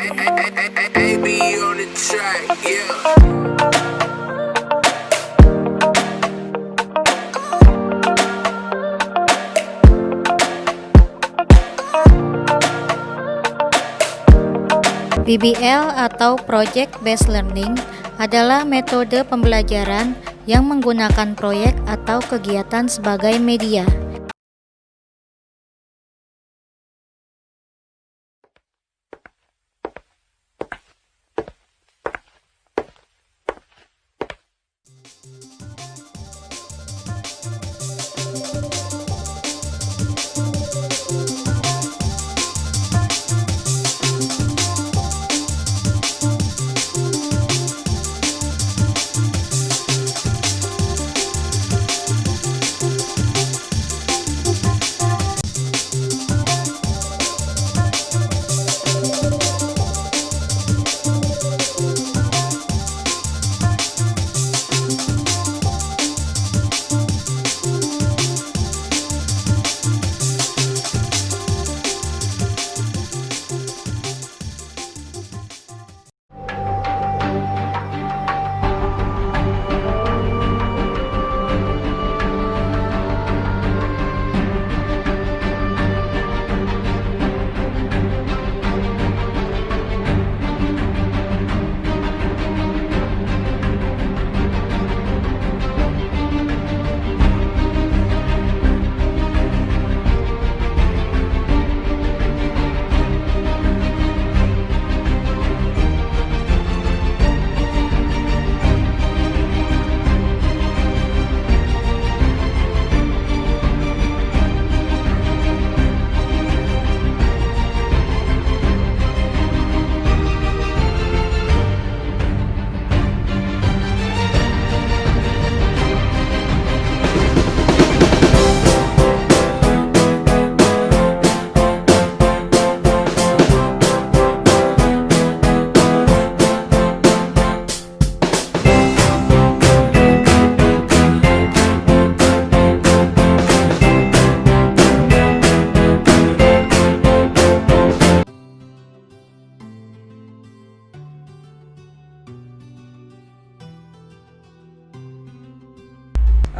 AB on the track, yeah. PBL atau Project Based Learning adalah metode pembelajaran yang menggunakan proyek atau kegiatan sebagai media.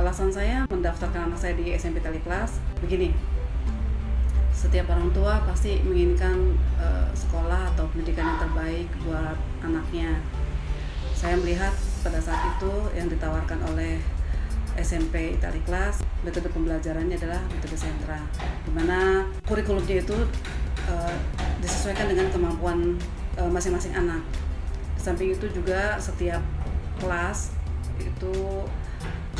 Alasan saya mendaftarkan anak saya di SMP Taliklas begini, setiap orang tua pasti menginginkan sekolah atau pendidikan yang terbaik buat anaknya. Saya melihat pada saat itu yang ditawarkan oleh SMP Taliklas, metode pembelajarannya adalah metode sentra, di mana kurikulumnya itu disesuaikan dengan kemampuan masing-masing anak. Di samping itu juga setiap kelas itu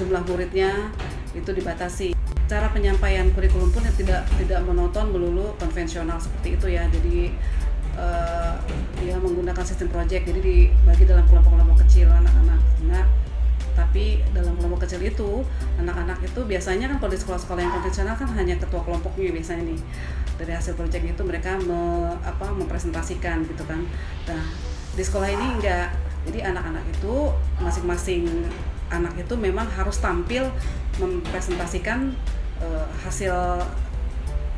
jumlah muridnya itu dibatasi. Cara penyampaian kurikulum pun tidak monoton melulu konvensional seperti itu ya. Jadi dia menggunakan sistem project, jadi dibagi dalam kelompok-kelompok kecil anak-anak. Nah, tapi dalam kelompok kecil itu anak-anak itu biasanya kan kalau di sekolah-sekolah yang konvensional kan hanya ketua kelompoknya biasanya nih. Dari hasil project itu mereka mempresentasikan gitu kan. Nah, di sekolah ini enggak. Jadi anak-anak itu masing-masing anak itu memang harus tampil mempresentasikan hasil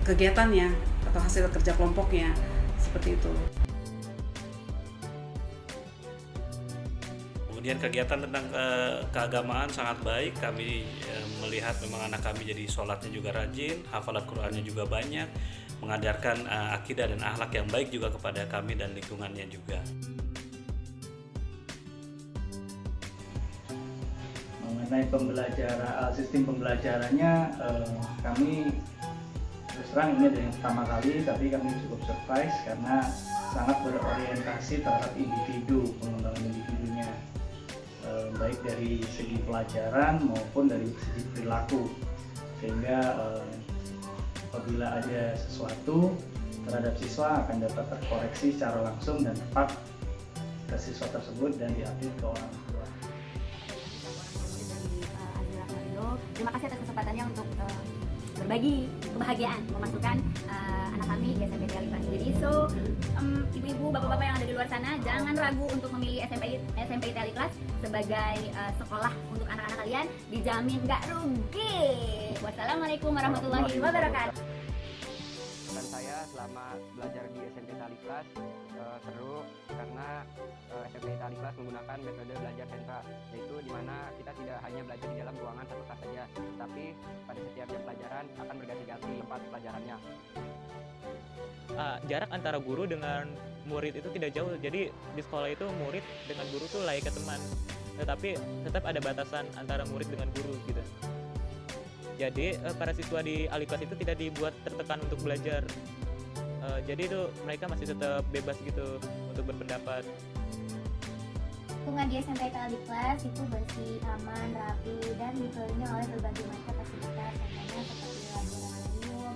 kegiatannya atau hasil kerja kelompoknya, seperti itu. Kemudian kegiatan tentang keagamaan sangat baik. Kami melihat memang anak kami jadi sholatnya juga rajin, hafalan Qur'annya juga banyak, mengajarkan akidah dan akhlak yang baik juga kepada kami dan lingkungannya juga. Mengenai sistem pembelajarannya, kami terus terang ini adalah yang pertama kali, tapi kami cukup surprise karena sangat berorientasi terhadap individu, pengembangan individunya, baik dari segi pelajaran maupun dari segi perilaku, sehingga apabila ada sesuatu terhadap siswa akan dapat terkoreksi secara langsung dan tepat ke siswa tersebut dan diupdate ke orang tua. Terima kasih atas kesempatannya untuk berbagi kebahagiaan memasukkan anak kami di SMP Taliklas. Jadi ibu-ibu, bapak-bapak yang ada di luar sana, jangan ragu untuk memilih SMP Taliklas sebagai sekolah untuk anak-anak kalian, dijamin nggak rugi. Wassalamualaikum warahmatullahi wabarakatuh. Dan saya selama belajar di SMP Taliklas Aliklas seru karena SMP IT Aliklas menggunakan metode belajar sentra, yaitu di mana kita tidak hanya belajar di dalam ruangan satu kelas saja, tapi pada setiap jam pelajaran akan berganti-ganti tempat pelajarannya. Jarak antara guru dengan murid itu tidak jauh, jadi di sekolah itu murid dengan guru tuh layaknya teman, tetapi tetap ada batasan antara murid dengan guru gitu. Jadi para siswa di Aliklas itu tidak dibuat tertekan untuk belajar, jadi itu mereka masih tetap bebas gitu untuk berpendapat. Lingkungan di SMP IT Aliklas itu bersih, aman, rapi, dan dikelilingi oleh berbagai macam fasilitas, contohnya seperti laboratorium,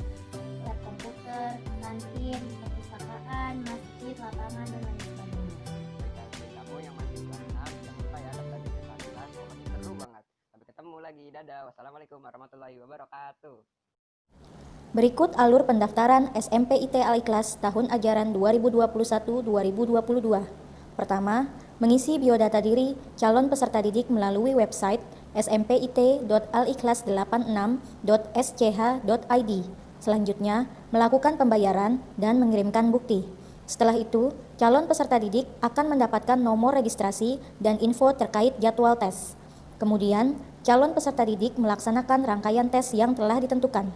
lab komputer, kantin, perpustakaan, masjid, lapangan, dan lain sebagainya. Bagi kamu yang masih kelas 6, jangan lupa ya daftar di SMP Aliklas, pokoknya seru banget. Sampai ketemu lagi, dadah. Wassalamualaikum warahmatullahi wabarakatuh. Berikut alur pendaftaran SMP IT Aliklas tahun ajaran 2021-2022. Pertama, mengisi biodata diri calon peserta didik melalui website smpit.aliklas86.sch.id. Selanjutnya, melakukan pembayaran dan mengirimkan bukti. Setelah itu, calon peserta didik akan mendapatkan nomor registrasi dan info terkait jadwal tes. Kemudian, calon peserta didik melaksanakan rangkaian tes yang telah ditentukan.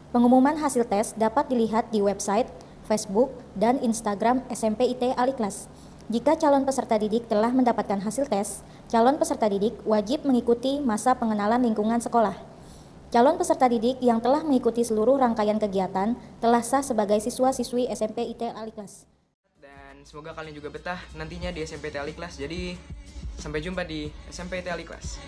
Pengumuman hasil tes dapat dilihat di website, Facebook, dan Instagram SMP IT Aliklas. Jika calon peserta didik telah mendapatkan hasil tes, calon peserta didik wajib mengikuti masa pengenalan lingkungan sekolah. Calon peserta didik yang telah mengikuti seluruh rangkaian kegiatan telah sah sebagai siswa-siswi SMP IT Aliklas. Dan semoga kalian juga betah nantinya di SMP IT Aliklas. Jadi sampai jumpa di SMP IT Aliklas.